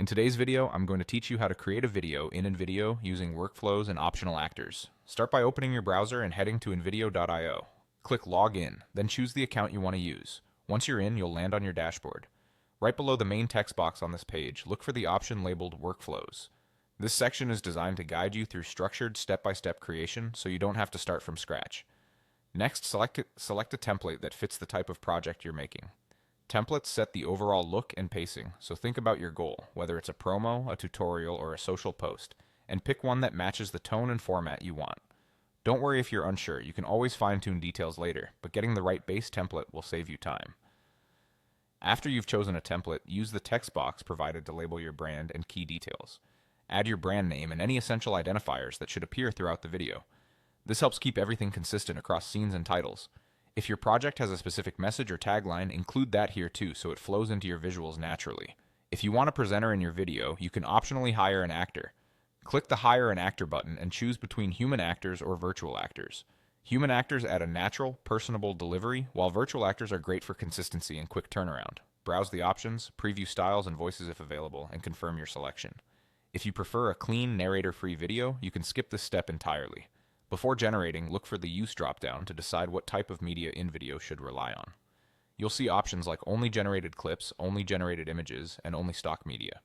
In today's video, I'm going to teach you how to create a video in InVideo using workflows and optional actors. Start by opening your browser and heading to InVideo.io. Click Log In, then choose the account you want to use. Once you're in, you'll land on your dashboard. Right below the main text box on this page, look for the option labeled Workflows. This section is designed to guide you through structured step-by-step creation so you don't have to start from scratch. Next, select a template that fits the type of project you're making. Templates set the overall look and pacing, so think about your goal, whether it's a promo, a tutorial, or a social post, and pick one that matches the tone and format you want. Don't worry if you're unsure, you can always fine-tune details later, but getting the right base template will save you time. After you've chosen a template, use the text box provided to label your brand and key details. Add your brand name and any essential identifiers that should appear throughout the video. This helps keep everything consistent across scenes and titles. If your project has a specific message or tagline, include that here too so it flows into your visuals naturally. If you want a presenter in your video, you can optionally hire an actor. Click the Hire an Actor button and choose between human actors or virtual actors. Human actors add a natural, personable delivery, while virtual actors are great for consistency and quick turnaround. Browse the options, preview styles and voices if available, and confirm your selection. If you prefer a clean, narrator-free video, you can skip this step entirely. Before generating, look for the Use dropdown to decide what type of media InVideo should rely on. You'll see options like Only Generated Clips, Only Generated Images, and Only Stock Media.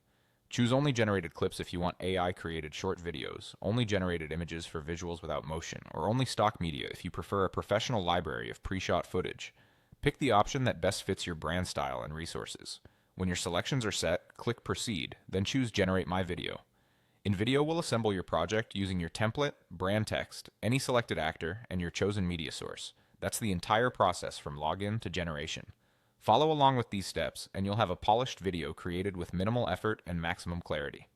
Choose Only Generated Clips if you want AI-created short videos, Only Generated Images for visuals without motion, or Only Stock Media if you prefer a professional library of pre-shot footage. Pick the option that best fits your brand style and resources. When your selections are set, click Proceed, then choose Generate My Video. InVideo will assemble your project using your template, brand text, any selected actor, and your chosen media source. That's the entire process from login to generation. Follow along with these steps, and you'll have a polished video created with minimal effort and maximum clarity.